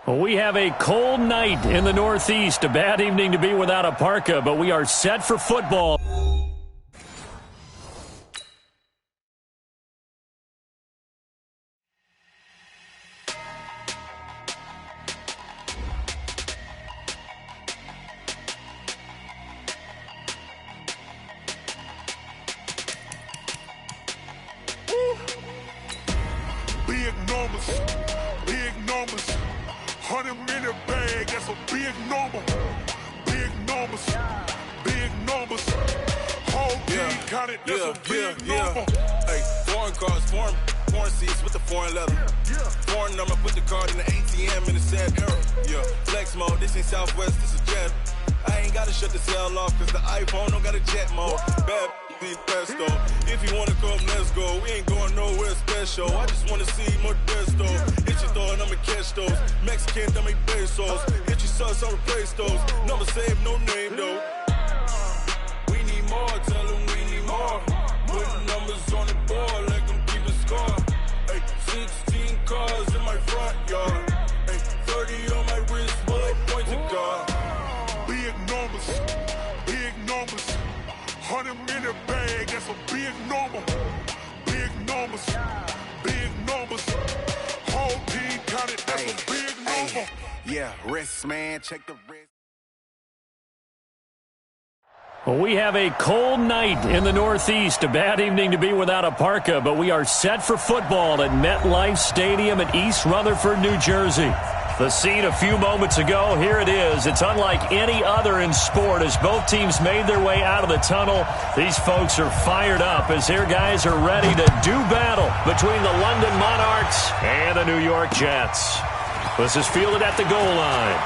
Well, we have a cold night in the Northeast. A bad evening to be without a parka, but we are set for football. Big numbers, 100-minute bag, that's a big number. Big numbers, whole team counted, that's a big number. Hey, foreign cars, foreign seats with the foreign leather. Foreign number, put the card in the ATM in the sad era. Yeah, flex mode, this ain't Southwest, this is Jet. I ain't gotta shut the cell off, cause the iPhone don't got a jet mode. Bad pesto. If you wanna come, let's go. We ain't going nowhere special. I just wanna see more desto. Hit your thought, I'ma catch those. Mexican, I'ma pesos. Hit your sus, I'll replace those. Number save, no name though. We need more, tell them we need more. Putting numbers on the board, like them keep a score. Hey, 16 cars in my front yard. Hey, 30 on my wrist, while I point to God. Big numbers, 100-minute bag, that's a big number. Big numbers, whole team counted, that's a big number. Yeah, wrist, man, check the wrist. Well, we have a cold night in the Northeast. A bad evening to be without a parka, but we are set for football at MetLife Stadium in East Rutherford, New Jersey. The scene a few moments ago, here it is. It's unlike any other in sport as both teams made their way out of the tunnel. These folks are fired up as their guys are ready to do battle between the London Monarchs and the New York Jets. This is fielded at the goal line.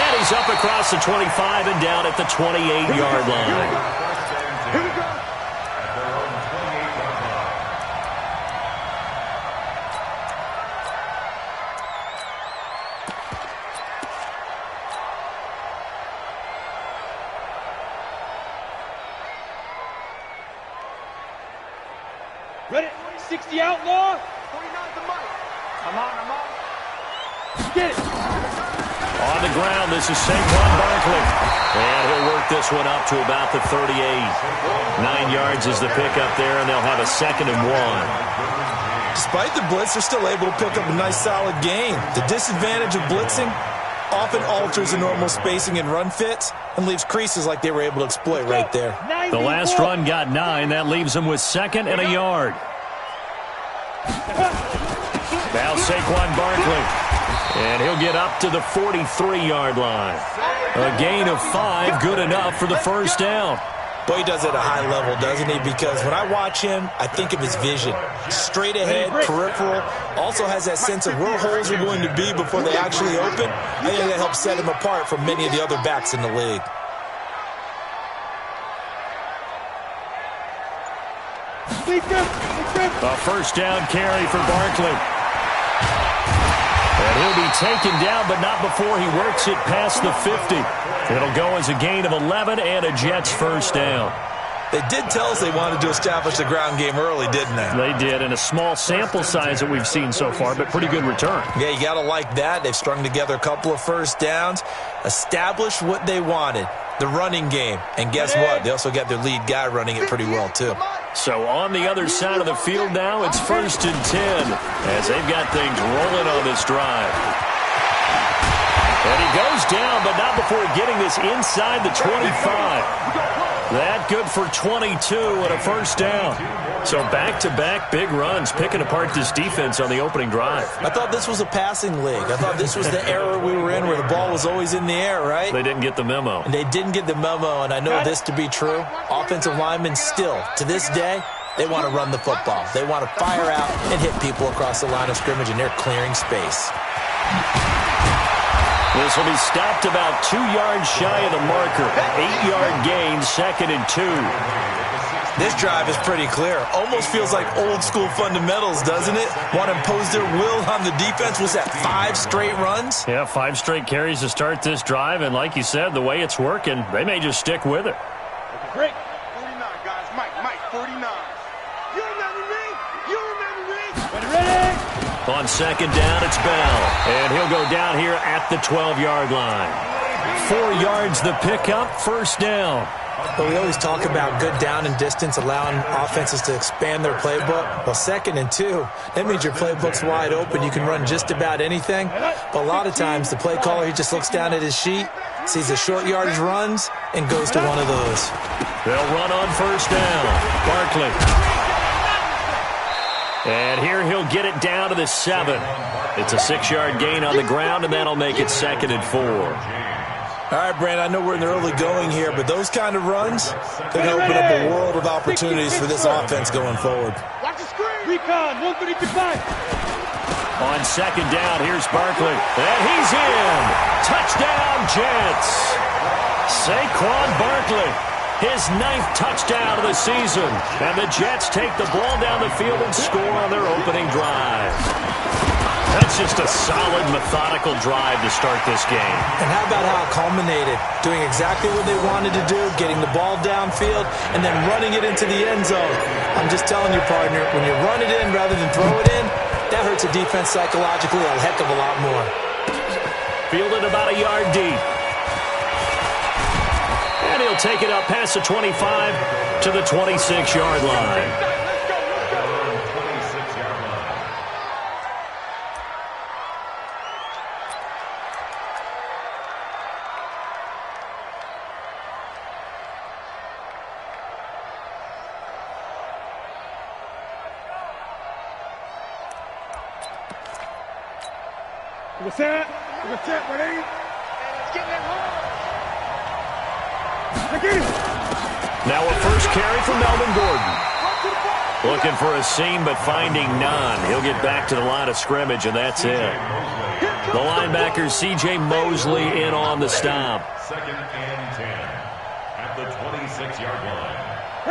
And he's up across the 25 and down at the 28-yard line. Here we go. Ready? 60 outlaw. 49 the mic. I'm on. Get it. On the ground, this is Saquon Barkley. And he'll work this one up to about the 38. 9 yards is the pickup there, and they'll have a 2nd and 1. Despite the blitz, they're still able to pick up a nice solid gain. The disadvantage of blitzing often alters the normal spacing and run fits and leaves creases like they were able to exploit right there. The last run got 9. That leaves them with 2nd and a yard. Now Saquon Barkley. And he'll get up to the 43-yard line. A gain of 5, good enough for the first down. Boy, he does it at a high level, doesn't he? Because when I watch him, I think of his vision. Straight ahead, peripheral. Also has that sense of where holes are going to be before they actually open. I think that helps set him apart from many of the other backs in the league. A first down carry for Barkley. And he'll be taken down, but not before he works it past the 50. It'll go as a gain of 11 and a Jets first down. They did tell us they wanted to establish the ground game early, didn't they? They did, in a small sample size that we've seen so far, but pretty good return. Yeah, you got to like that. They've strung together a couple of first downs, established what they wanted, the running game. And guess what? They also got their lead guy running it pretty well, too. So on the other side of the field now, it's 1st and 10 as they've got things rolling on this drive. And he goes down, but not before getting this inside the 25. That good for 22 and a first down. So back-to-back big runs, picking apart this defense on the opening drive. I thought this was a passing league. I thought this was the era we were in where the ball was always in the air, right? They didn't get the memo. And they didn't get the memo, and I know this to be true. Offensive linemen still, to this day, they want to run the football. They want to fire out and hit people across the line of scrimmage, and they're clearing space. This will be stopped about 2 yards shy of the marker. 8-yard gain, 2nd and 2. This drive is pretty clear. Almost feels like old school fundamentals, doesn't it? Want to impose their will on the defense. Was that 5 straight runs? Yeah, 5 straight carries to start this drive. And like you said, the way it's working, they may just stick with it. Break. 49, guys. Mike, 49. You remember me? Ready? On second down, it's Bell. And he'll go down here at the 12-yard line. 4 yards the pickup, first down. But we always talk about good down and distance, allowing offenses to expand their playbook. Well, 2nd and 2, that means your playbook's wide open. You can run just about anything. But a lot of times, the play caller, he just looks down at his sheet, sees the short yardage runs, and goes to one of those. They'll run on first down. Barkley. And here he'll get it down to the 7. It's a 6-yard gain on the ground, and that'll make it 2nd and 4. All right, Brandon, I know we're in the early going here, but those kind of runs, they're going to open up a world of opportunities for this offense going forward. Watch the screen. Recon, 155. On second down, here's Barkley. And he's in. Touchdown, Jets. Saquon Barkley, his 9th touchdown of the season. And the Jets take the ball down the field and score on their opening drive. That's just a solid, methodical drive to start this game. And how about how it culminated? Doing exactly what they wanted to do, getting the ball downfield, and then running it into the end zone. I'm just telling you, partner, when you run it in rather than throw it in, that hurts a defense psychologically a heck of a lot more. Fielded about a yard deep. And he'll take it up past the 25 to the 26-yard line. What's that? What's that, buddy? It's getting it hard. Now a first carry from Melvin Gordon. Looking for a seam, but finding none. He'll get back to the line of scrimmage, and that's it. The linebacker, C.J. Mosley, in on the stop. 2nd and 10 at the 26-yard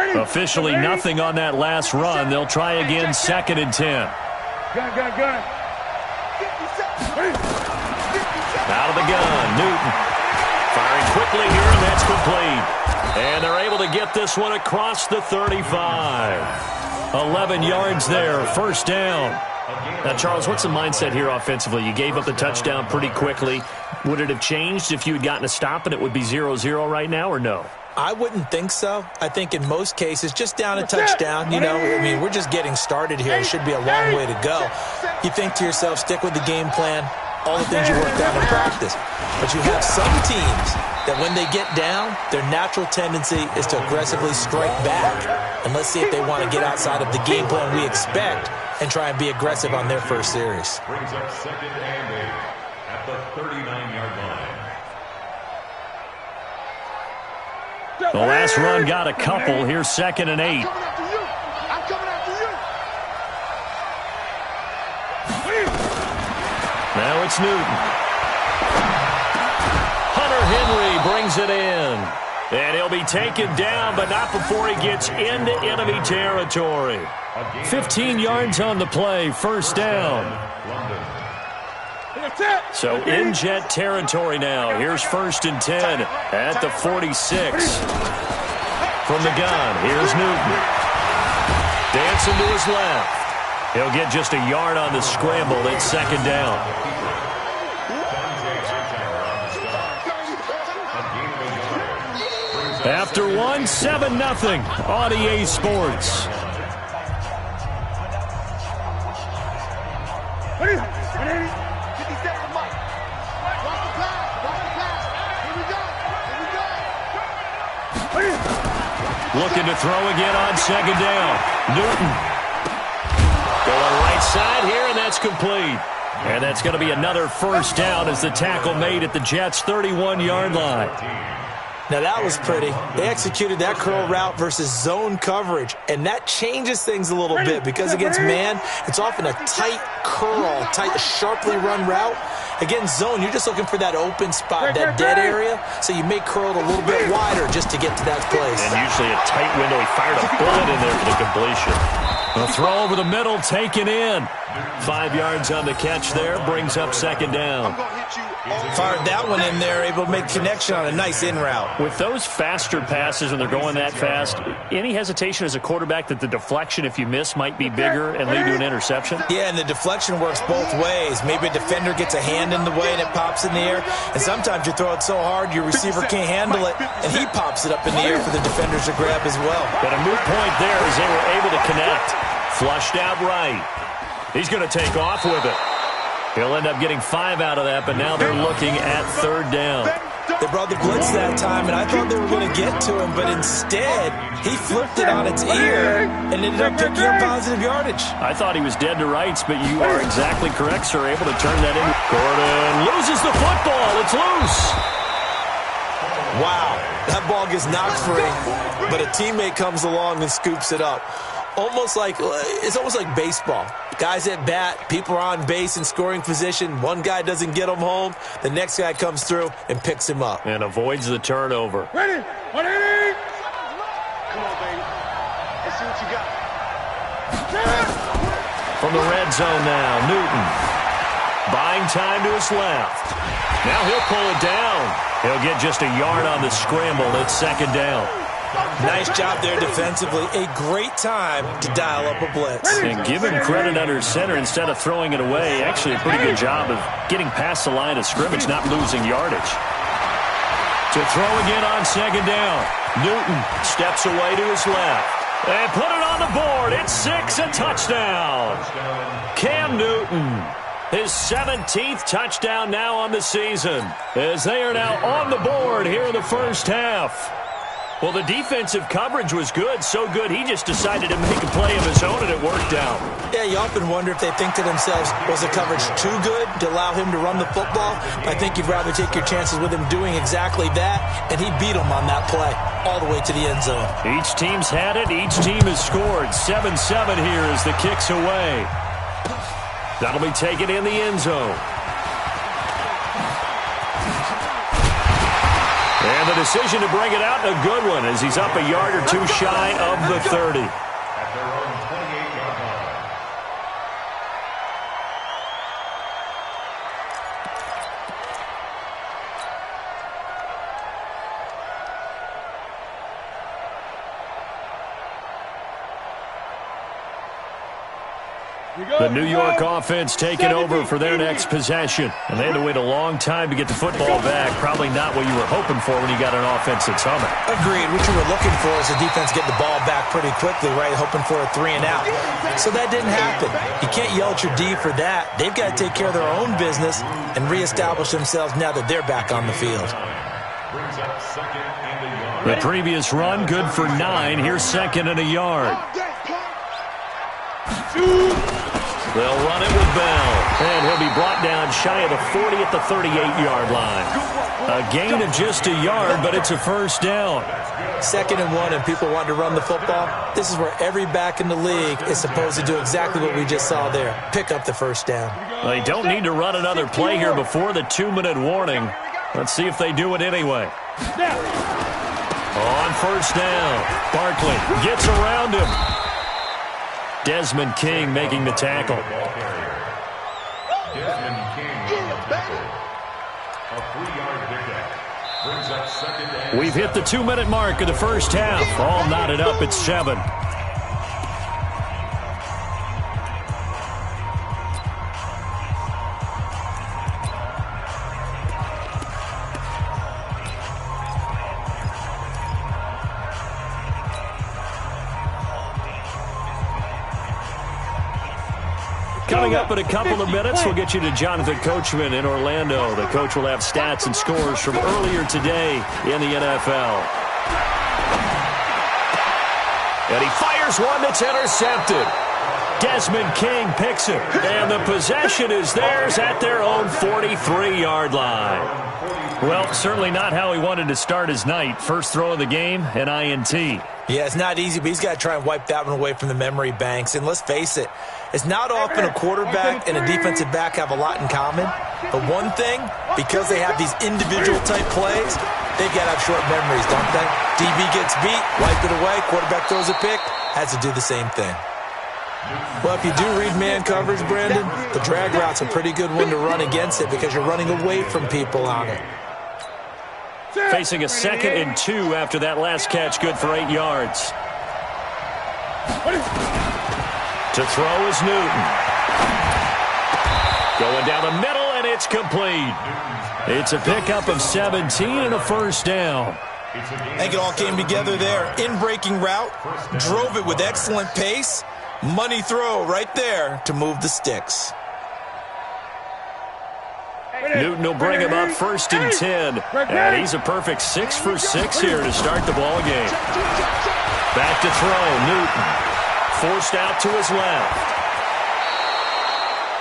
line. Officially nothing on that last run. They'll try again, 2nd and 10. Gun. Out of the gun, Newton. Firing quickly here, and that's complete. And they're able to get this one across the 35. 11 yards there, first down. Now, Charles, what's the mindset here offensively? You gave up the touchdown pretty quickly. Would it have changed if you had gotten a stop and it would be 0-0 right now, or no? I wouldn't think so. I think in most cases, just down a touchdown, we're just getting started here. It should be a long way to go. You think to yourself, stick with the game plan, all the things you worked out in practice. But you have some teams that when they get down, their natural tendency is to aggressively strike back. And let's see if they want to get outside of the game plan we expect and try and be aggressive on their first series. Brings up 2nd and 8 at the 39-yard line. The last run got a couple. Here's 2nd and 8. I'm coming after you. Now it's Newton. Hunter Henry brings it in. And he'll be taken down, but not before he gets into enemy territory. 15 yards on the play, first down. So in Jet territory now. Here's 1st and 10 at the 46. From the gun, here's Newton. Dancing to his left. He'll get just a yard on the scramble. It's 2nd down. After 1, 7-0 on EA Sports. Looking to throw again on 2nd down. Newton. Going right side here, and that's complete. And that's going to be another first down as the tackle made at the Jets' 31-yard line. Now that was pretty. They executed that curl route versus zone coverage, and that changes things a little bit because against man, it's often a tight curl, tight, sharply run route. Against zone, you're just looking for that open spot, that dead area, so you may curl it a little bit wider just to get to that place. And usually a tight window. He fired a bullet in there for the completion. A throw over the middle, taken in. 5 yards on the catch there, brings up 2nd down. I'm going to hit you Fired that one in there, able to make connection on a nice in route. With those faster passes when they're going that fast, any hesitation as a quarterback that the deflection, if you miss, might be bigger and lead to an interception? Yeah, and the deflection works both ways. Maybe a defender gets a hand in the way and it pops in the air, and sometimes you throw it so hard your receiver can't handle it, and he pops it up in the air for the defenders to grab as well. But a moot point there as they were able to connect. Flushed out right. He's going to take off with it. He'll end up getting 5 out of that, but now they're looking at 3rd down. They brought the blitz that time, and I thought they were going to get to him, but instead, he flipped it on its ear and ended up picking up positive yardage. I thought he was dead to rights, but you are exactly correct, sir. Able to turn that in. Gordon loses the football. It's loose. Wow, that ball gets knocked free, but a teammate comes along and scoops it up. It's almost like baseball. Guys at bat, people are on base in scoring position. One guy doesn't get him home. The next guy comes through and picks him up. And avoids the turnover. Ready? 180! Come on, baby. Let's see what you got. From the red zone now, Newton. Buying time to his left. Now he'll pull it down. He'll get just a yard on the scramble. It's 2nd down. Nice job there defensively. A great time to dial up a blitz. And give him credit under center instead of throwing it away. Actually, a pretty good job of getting past the line of scrimmage, not losing yardage. To throw again on 2nd down. Newton steps away to his left. And put it on the board. It's 6, a touchdown. Cam Newton, his 17th touchdown now on the season, as they are now on the board here in the first half. Well, the defensive coverage was good, so good he just decided to make a play of his own, and it worked out. Yeah, you often wonder if they think to themselves, was the coverage too good to allow him to run the football? I think you'd rather take your chances with him doing exactly that, and he beat him on that play all the way to the end zone. Each team's had it. Each team has scored. 7-7 here as the kick's away. That'll be taken in the end zone. And the decision to bring it out, a good one, as he's up a yard or two shy of the 30. At their own 28-yard line. The New York offense taking over for their next possession. And they had to wait a long time to get the football back. Probably not what you were hoping for when you got an offense that's humming. Agreed. What you were looking for is the defense getting the ball back pretty quickly, right? Hoping for a 3 and out. So that didn't happen. You can't yell at your D for that. They've got to take care of their own business and reestablish themselves now that they're back on the field. Brings up 2nd and a yard. The previous run, good for 9. Here's 2nd and a yard. They'll run it with Bell. And he'll be brought down shy of the 40 at the 38-yard line. A gain of just a yard, but it's a first down. 2nd and 1, and people want to run the football. This is where every back in the league is supposed to do exactly what we just saw there. Pick up the first down. They don't need to run another play here before the 2-minute warning. Let's see if they do it anyway. On first down, Barkley gets around him. Desmond King making the tackle. Desmond King on the tackle. A 3-yard pickup. Brings up 2nd and We've hit the 2-minute mark of the first half. All knotted up at 7. Coming up in a couple of minutes, we'll get you to Jonathan Coachman in Orlando. The coach will have stats and scores from earlier today in the NFL. And he fires one that's intercepted. Desmond King picks it. And the possession is theirs at their own 43-yard line. Well, certainly not how he wanted to start his night. First throw of the game, an INT. Yeah, it's not easy, but he's got to try and wipe that one away from the memory banks. And let's face it, it's not often a quarterback and a defensive back have a lot in common. But one thing, because they have these individual type plays, they've got to have short memories, don't they? DB gets beat, wipe it away, quarterback throws a pick, has to do the same thing. Well, if you do read man coverage, Brandon, the drag route's a pretty good one to run against it because you're running away from people on it. Facing a 2nd and 2 after that last catch, good for 8 yards. To throw is Newton. Going down the middle, and it's complete. It's a pickup of 17 and a first down. I think it all came together there. In-breaking route, drove it with excellent pace. Money throw right there to move the sticks. Newton will bring him up 1st and 10. And he's a perfect 6 for 6 here to start the ball game. Back to throw, Newton. Forced out to his left.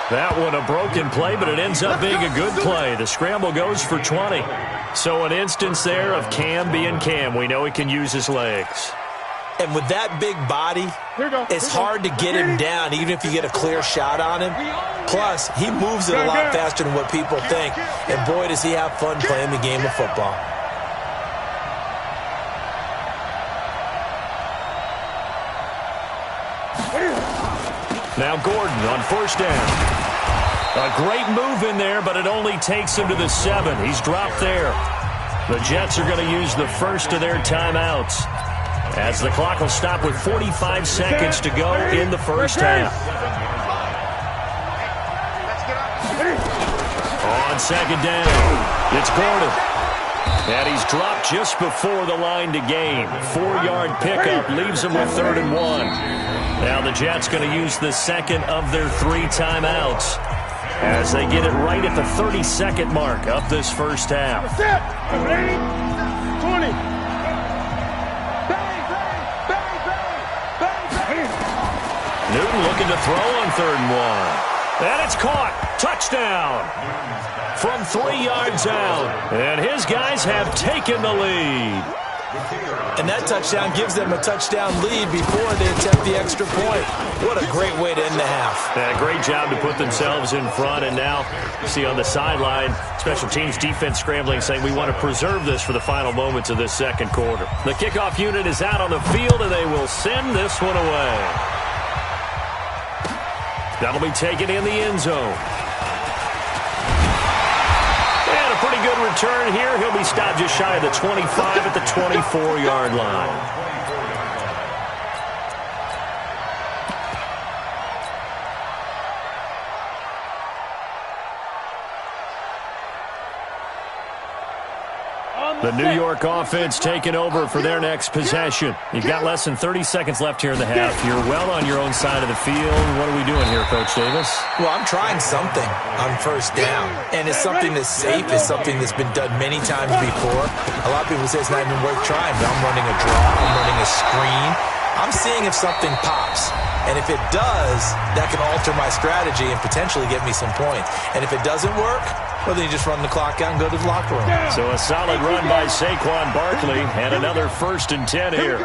That one a broken play, but it ends up being a good play. The scramble goes for 20. So an instance there of Cam being Cam. We know he can use his legs. And with that big body, it's hard to get him down, even if you get a clear shot on him. Plus, he moves it a lot faster than what people think. And boy, does he have fun playing the game of football. Now Gordon on 1st down. A great move in there, but it only takes him to the 7. He's dropped there. The Jets are going to use the first of their timeouts, as the clock will stop with 45 seconds to go in the first half. On 2nd down, it's Gordon. And he's dropped just before the line to gain. 4-yard pickup leaves him with 3rd and 1. Now the Jets going to use the 2nd of their 3 timeouts as they get it right at the 30-second mark of this first half. 20. Newton looking to throw on 3rd and 1. And it's caught. Touchdown. From 3 yards out. And his guys have taken the lead. And that touchdown gives them a touchdown lead before they attempt the extra point. What a great way to end the half. Yeah, great job to put themselves in front. And now, you see on the sideline, special teams defense scrambling, saying we want to preserve this for the final moments of this 2nd quarter. The kickoff unit is out on the field, and they will send this one away. That'll be taken in the end zone. And a pretty good return here. He'll be stopped just shy of the 25 at the 24-yard line. The New York offense taking over for their next possession. You've got less than 30 seconds left here in the half. You're well on your own side of the field. What are we doing here, Coach Davis? Well, I'm trying something on 1st down. And it's something that's safe. It's something that's been done many times before. A lot of people say it's not even worth trying, but I'm running a draw. I'm running a screen. I'm seeing if something pops. And if it does, that can alter my strategy and potentially get me some points. And if it doesn't work, well, then you just run the clock out and go to the locker room. So a solid run by Saquon Barkley and another 1st and 10 here.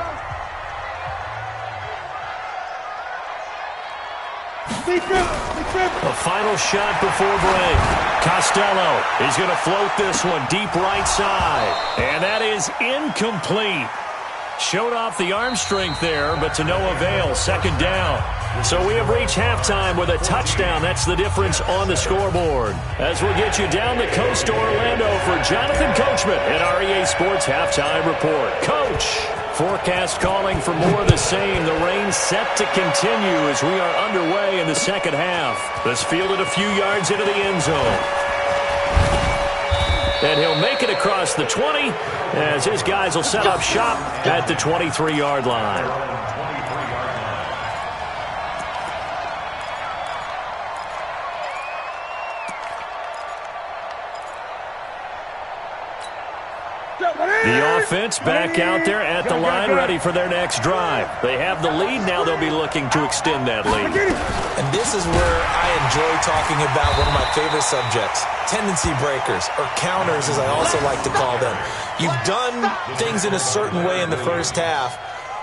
A final shot before break. Costello is going to float this one deep right side. And that is incomplete. Showed off the arm strength there, but to no avail. 2nd down. So we have reached halftime with a touchdown. That's the difference on the scoreboard. As we'll get you down the coast to Orlando for Jonathan Coachman at our EA Sports Halftime Report. Coach, forecast calling for more of the same. The rain set to continue as we are underway in the 2nd half. This fielded a few yards into the end zone. And he'll make it across the 20 as his guys will set up shop at the 23-yard line. The offense back out there at the line, ready for their next drive. They have the lead. Now they'll be looking to extend that lead. And this is where I enjoy talking about one of my favorite subjects, tendency breakers, or counters as I also like to call them. You've done things in a certain way in the first half,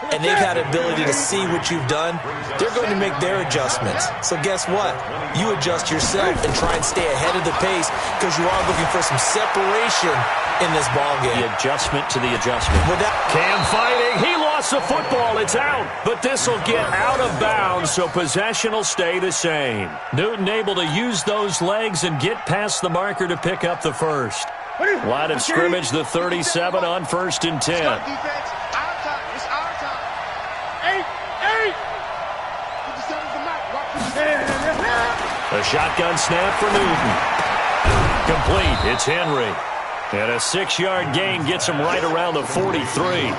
and they've had the ability to see what you've done. They're going to make their adjustments. So guess what? You adjust yourself and try and stay ahead of the pace because you are looking for some separation in this ball game. The adjustment to the adjustment. With that, Cam fighting. He lost toss the football. It's out, but this will get out of bounds, so possession will stay the same. Newton able to use those legs and get past the marker to pick up the first. Line of scrimmage, the 37 on 1st and 10. It's our time. It's our time. Eight. Put the seven to Mike. A shotgun snap for Newton. Complete. It's Henry. And a 6-yard gain gets him right around the 43.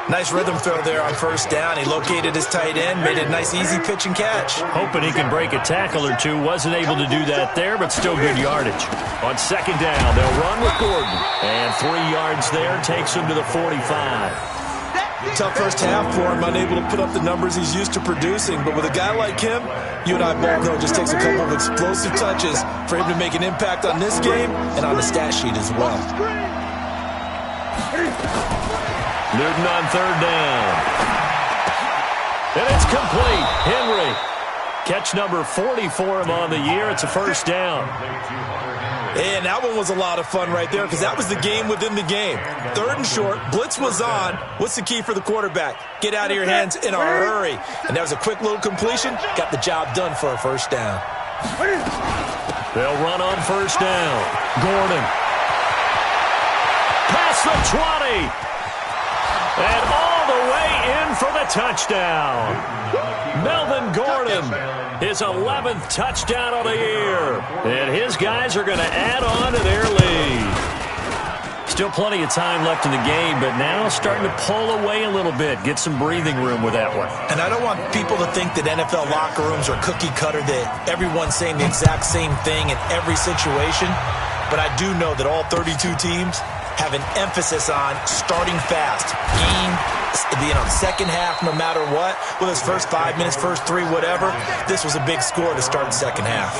Nice rhythm throw there on 1st down. He located his tight end, made a nice easy pitch and catch. Hoping he can break a tackle or two. Wasn't able to do that there, but still good yardage. On 2nd down, they'll run with Gordon. And 3 yards there takes him to the 45. Tough first half for him, unable to put up the numbers he's used to producing. But with a guy like him, you and I both know it just takes a couple of explosive touches for him to make an impact on this game and on the stat sheet as well. Newton on 3rd down. And it's complete. Henry. Catch number 40 for him on the year. It's a 1st down. And that one was a lot of fun right there because that was the game within the game. 3rd and short. Blitz was on. What's the key for the quarterback? Get out of your hands in a hurry. And that was a quick little completion. Got the job done for a 1st down. They'll run on 1st down. Gordon. Past the 20. And all the way in for the touchdown. Melvin Gordon, his 11th touchdown of the year. And his guys are going to add on to their lead. Still plenty of time left in the game, but now starting to pull away a little bit. Get some breathing room with that one. And I don't want people to think that NFL locker rooms are cookie cutter, that everyone's saying the exact same thing in every situation. But I do know that all 32 teams have an emphasis on starting fast. Second half, no matter what, whether it's first 5 minutes, first 3, whatever, this was a big score to start the second half.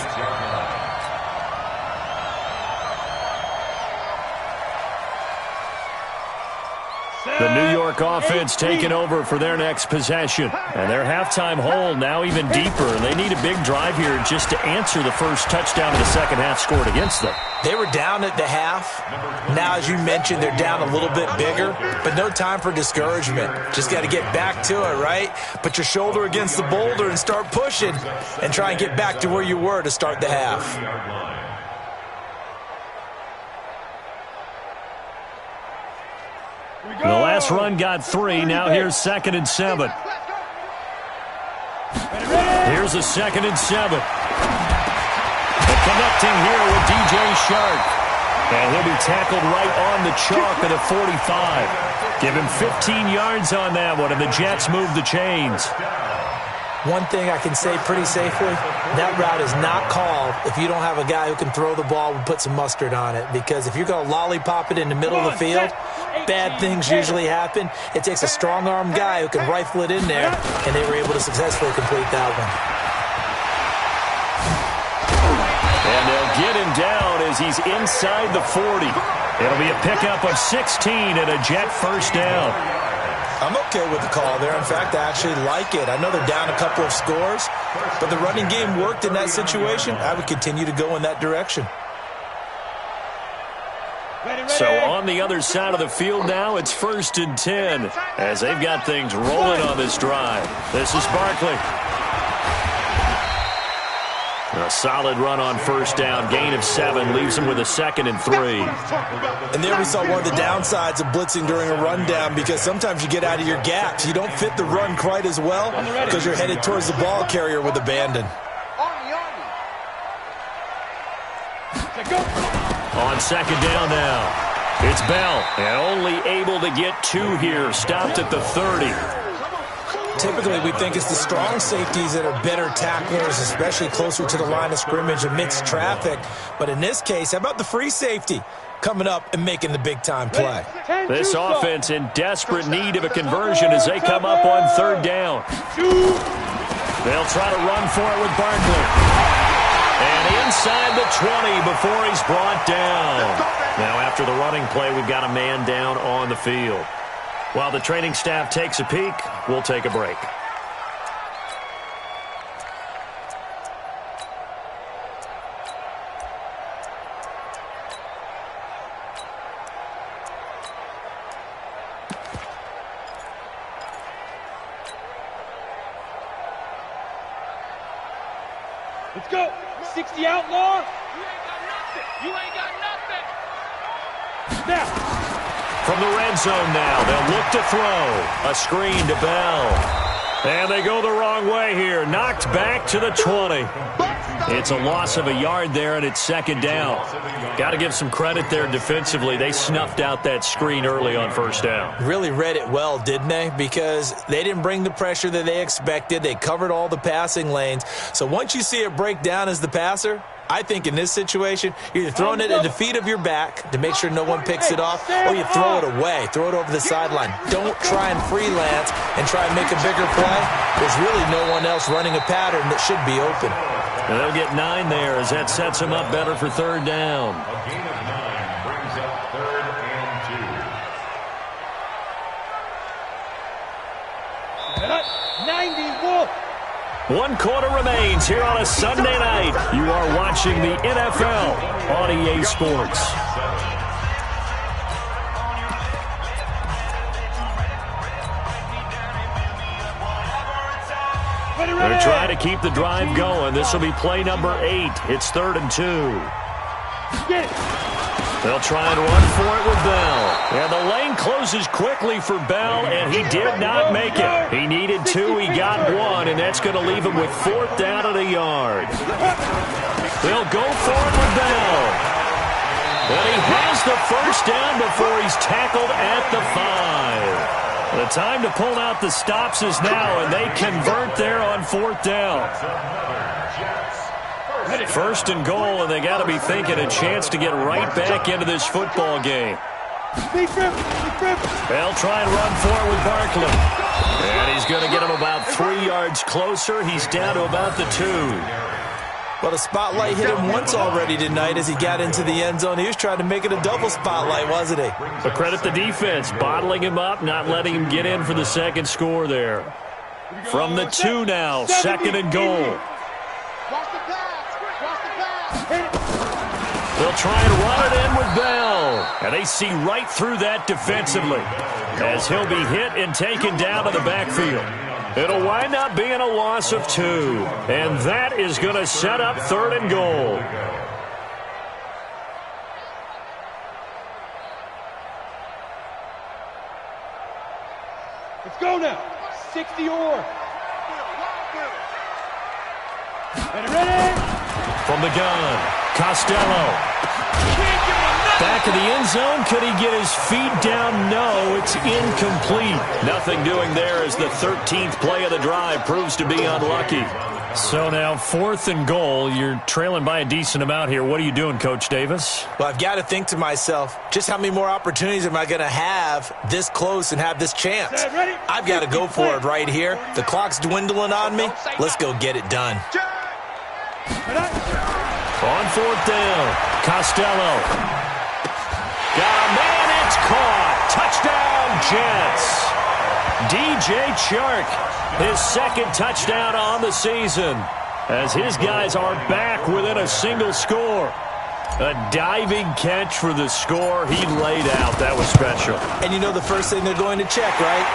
The New York offense taking over for their next possession. And their halftime hole now even deeper. And they need a big drive here just to answer the first touchdown of the second half scored against them. They were down at the half. Now, as you mentioned, they're down a little bit bigger, but no time for discouragement. Just got to get back to it, right? Put your shoulder against the boulder and start pushing and try and get back to where you were to start the half. The last run got 3. Now here's 2nd and 7. Here's a 2nd and 7. And connecting here with DJ Shark. And he'll be tackled right on the chalk at the 45. Give him 15 yards on that one, and the Jets move the chains. One thing I can say pretty safely, that route is not called if you don't have a guy who can throw the ball and put some mustard on it. Because if you're going to lollipop it in the middle of the field, bad things usually happen. It takes a strong-arm guy who can rifle it in there, and they were able to successfully complete that one. And they'll get him down as he's inside the 40. It'll be a pickup of 16 and a Jet 1st down. I'm okay with the call there. In fact, I actually like it. I know they're down a couple of scores, but the running game worked in that situation. I would continue to go in that direction. So on the other side of the field now, it's 1st and 10 as they've got things rolling on this drive. This is Barkley. A solid run on 1st down. Gain of 7 leaves him with a 2nd and 3. And there we saw one of the downsides of blitzing during a rundown, because sometimes you get out of your gaps. You don't fit the run quite as well because you're headed towards the ball carrier with abandon. On 2nd down now, it's Bell. And only able to get 2 here. Stopped at the 30. Typically, we think it's the strong safeties that are better tacklers, especially closer to the line of scrimmage amidst traffic. But in this case, how about the free safety coming up and making the big-time play? This offense in desperate need of a conversion as they come up on 3rd down. They'll try to run for it with Barkley. And inside the 20 before he's brought down. Now, after the running play, we've got a man down on the field. While the training staff takes a peek, we'll take a break. Let's go. 60 outlaw. You ain't got nothing. Now. From the red zone now, they'll look to throw. A screen to Bell. And they go the wrong way here. Knocked back to the 20. It's a loss of a yard there, and it's second down. Got to give some credit there defensively. They snuffed out that screen early on first down. Really read it well, didn't they? Because they didn't bring the pressure that they expected. They covered all the passing lanes. So once you see it break down as the passer, I think in this situation, you're either throwing it at the feet of your back to make sure no one picks it off, or you throw it away. Throw it over the sideline. Don't try and freelance and try and make a bigger play. There's really no one else running a pattern that should be open. And they'll get 9 there as that sets them up better for third down. A gain of 9 brings up 3rd and 2. 90 1 quarter remains here on a Sunday night. You are watching the NFL on EA Sports. They're trying to keep the drive going. This will be play number 8. It's 3rd and 2. They'll try and run for it with Bell. And the lane closes quickly for Bell, and he did not make it. He needed 2. He got 1, and that's going to leave him with 4th down at a yard. They'll go for it with Bell. And he has the first down before he's tackled at the 5. The time to pull out the stops is now, and they convert there on 4th down. 1st and goal, and they got to be thinking a chance to get right back into this football game. They'll try and run for it with Barkley. And he's going to get him about 3 yards closer. He's down to about the 2. Well, the spotlight hit him once already tonight as he got into the end zone. He was trying to make it a double spotlight, wasn't he? But credit the defense, bottling him up, not letting him get in for the second score there. From the 2 now, 2nd and goal. They'll try and run it in with Bell. And they see right through that defensively as he'll be hit and taken down to the backfield. It'll wind up being a loss of 2. And that is going to set up 3rd and goal. Let's go now. 60 or. Ready? From the gun, Costello. Back of the end zone. Could he get his feet down? No, it's incomplete. Nothing doing there as the 13th play of the drive proves to be unlucky. So now 4th and goal. You're trailing by a decent amount here. What are you doing, Coach Davis? Well, I've got to think to myself, just how many more opportunities am I going to have this close and have this chance? I've got to go for it right here. The clock's dwindling on me. Let's go get it done. On 4th down, Costello. Got a man, it's caught. Touchdown, Jets. DJ Chark, his 2nd touchdown on the season, as his guys are back within a single score. A diving catch for the score. He laid out. That was special. And you know the first thing they're going to check, right?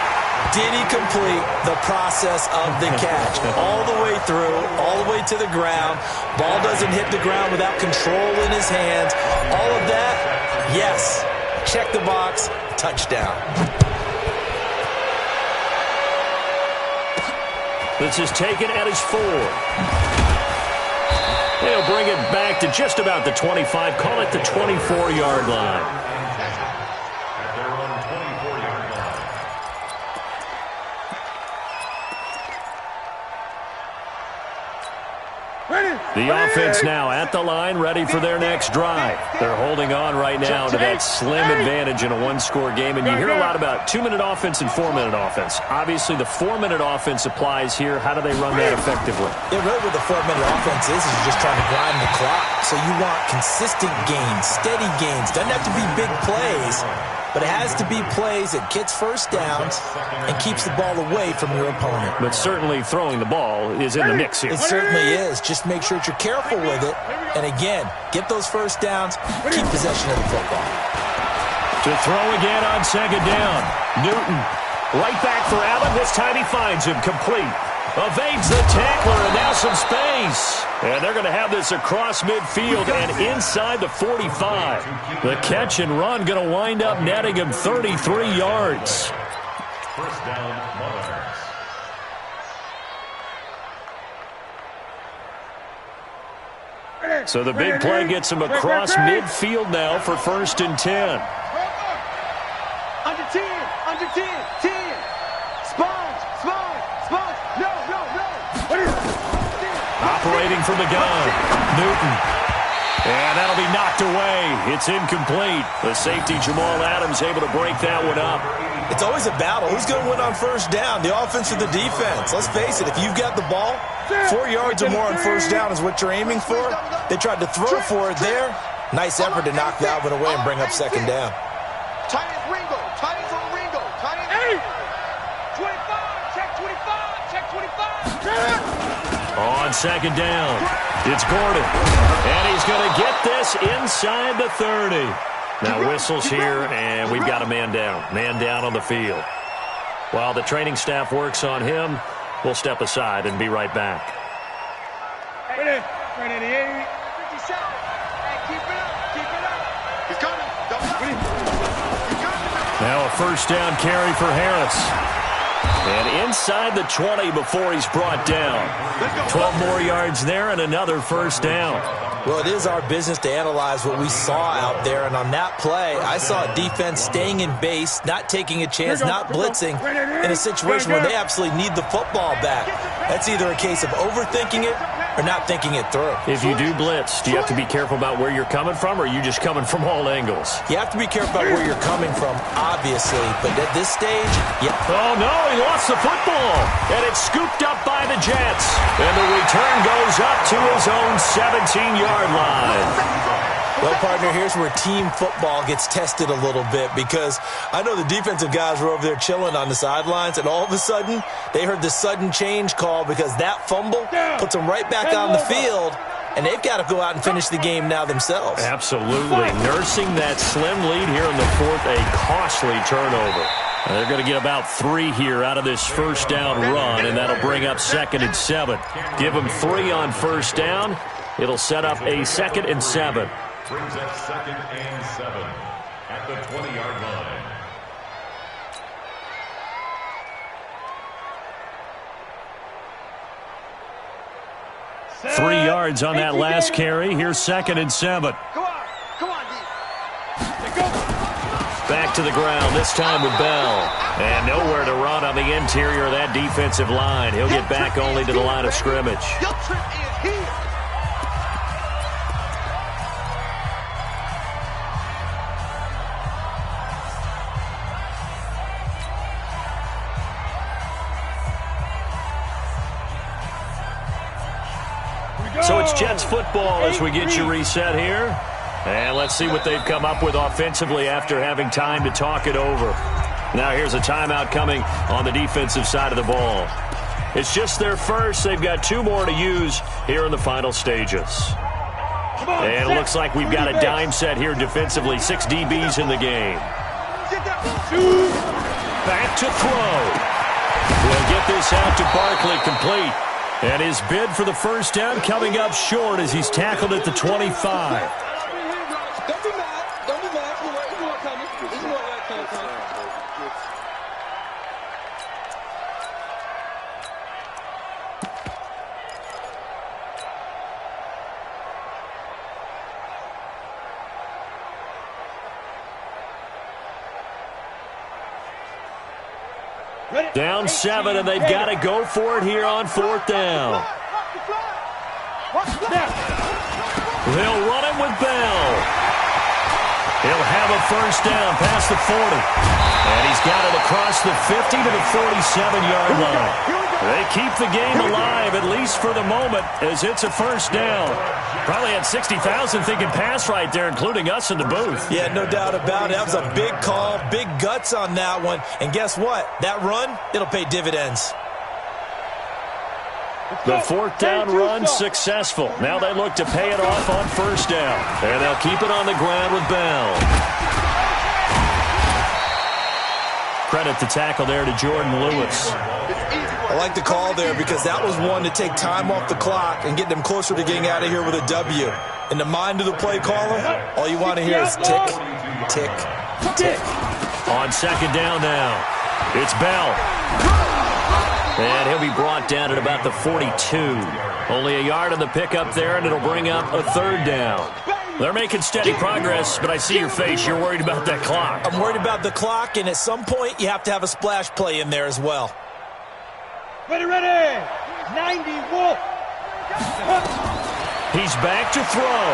Did he complete the process of the catch? All the way through, all the way to the ground. Ball doesn't hit the ground without control in his hands. All of that, yes. Check the box, touchdown. This is taken at his 4. They'll bring it back to just about the 25. Call it the 24-yard line. The offense now at the line, ready for their next drive. They're holding on right now to that slim advantage in a one-score game. And you hear a lot about 2-minute offense and 4-minute offense. Obviously, the 4-minute offense applies here. How do they run that effectively? Yeah, really what the 4-minute offense is just trying to grind the clock. So you want consistent gains, steady gains. Doesn't have to be big plays, but it has to be plays that gets first downs and keeps the ball away from your opponent. But certainly throwing the ball is in the mix here. It certainly is. Just make sure that you're careful with it. And again, get those first downs, keep possession of the football. To throw again on 2nd down. Newton right back for Allen. This time he finds him complete. Evades the tackler, and now some space. And they're going to have this across midfield and inside the 45. The catch and run going to wind up netting him 33 yards. First down, Monarchs. So the big play gets him across midfield now for 1st and 10. Under 10, under 10, 10. Sponge, no. Operating from the gun, Newton. And that'll be knocked away. It's incomplete. The safety, Jamal Adams, able to break that one up. It's always a battle. Who's going to win on 1st down, the offense or the defense? Let's face it, if you've got the ball, 4 yards or more on 1st down is what you're aiming for. They tried to throw for it there. Nice effort to knock that one away and bring up 2nd down. Tight end Ringo. Tight end's on Ringo. Tight end 25. Check 25. Check 25. On 2nd down, it's Gordon. And he's going to get this inside the 30. Now whistles here, and we've got a man down. Man down on the field. While the training staff works on him, we'll step aside and be right back. Ready, 57. Hey, keep it up. He's coming. He's coming. Now a 1st down carry for Harris. And inside the 20 before he's brought down. 12 more yards there and another 1st down. Well, it is our business to analyze what we saw out there, and on that play, I saw a defense staying in base, not taking a chance, not blitzing, in a situation where they absolutely need the football back. That's either a case of overthinking it or not thinking it through. If you do blitz, do you have to be careful about where you're coming from, or are you just coming from all angles? You have to be careful about where you're coming from, obviously, but at this stage, yeah. Oh, no, he lost the football, and it's scooped up by the Jets. And the return goes up to his own 17-yard line. Well, partner, here's where team football gets tested a little bit, because I know the defensive guys were over there chilling on the sidelines, and all of a sudden, they heard the sudden change call because that fumble puts them right back on the field, and they've got to go out and finish the game now themselves. Absolutely. Nursing that slim lead here in the 4th, a costly turnover. They're going to get about 3 here out of this 1st down run, and that'll bring up 2nd and 7. Give them 3 on 1st down. It'll set up a 2nd and 7. Brings up 2nd and 7 at the 20-yard line. Set. 3 yards on that last carry. Here's 2nd and 7. Come on, D. Go. Back to the ground, this time with Bell. And nowhere to run on the interior of that defensive line. He'll get back only to the line of scrimmage. Your trip is here. So it's Jets football as we get you reset here. And let's see what they've come up with offensively after having time to talk it over. Now here's a timeout coming on the defensive side of the ball. It's just their first. They've got 2 more to use here in the final stages. And it looks like we've got a dime set here defensively. 6 DBs in the game. Back to throw. We'll get this out to Barkley complete. And his bid for the 1st down coming up short as he's tackled at the 25. Don't be mad. Don't be mad. It's more coming. It's more coming. Down 7, and they've got to go for it here on 4th down. They'll run it with Bell. He'll have a 1st down past the 40. And he's got it across the 50 to the 47-yard line. They keep the game alive, at least for the moment, as it's a 1st down. Probably had 60,000 thinking pass right there, including us in the booth. Yeah, no doubt about it. That was a big call, big guts on that one. And guess what? That run, it'll pay dividends. The 4th down run successful. Now they look to pay it off on 1st down. And they'll keep it on the ground with Bell. credit the tackle there to Jordan Lewis. I like the call there because that was one to take time off the clock and get them closer to getting out of here with a W. In the mind of the play caller, all you want to hear is tick, tick, tick. On second down now, it's Bell. And he'll be brought down at about the 42. Only a yard on the pickup there, and it'll bring up a third down. They're making steady progress, but I see your face. You're worried about that clock. I'm worried about the clock, and at some point, you have to have a splash play in there as well. Ready, 90, Wolf. He's back to throw.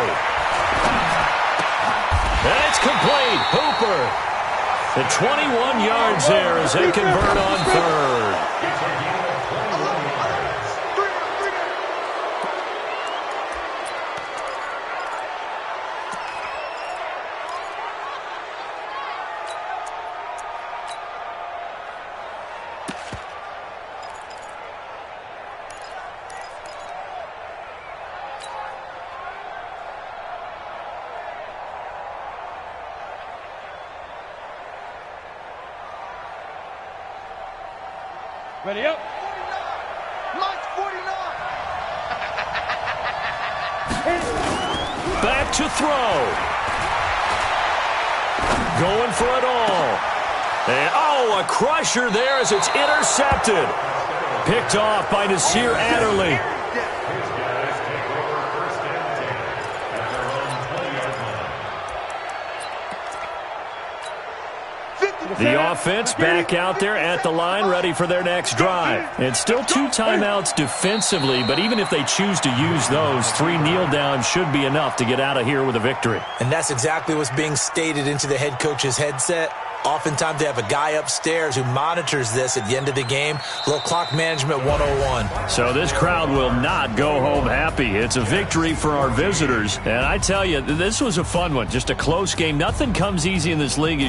And it's complete. Hooper. The 21 yards there as they convert on third. Ready up. Mike 49. Back to throw. Going for it all. And, a crusher there as it's intercepted. Picked off by Nasir Adderley. The offense back out there at the line, ready for their next drive. And still 2 timeouts defensively, but even if they choose to use those, 3 kneel downs should be enough to get out of here with a victory. And that's exactly what's being stated into the head coach's headset. Oftentimes they have a guy upstairs who monitors this at the end of the game. A little clock management 101. So this crowd will not go home happy. It's a victory for our visitors. And I tell you, this was a fun one. Just a close game. Nothing comes easy in this league.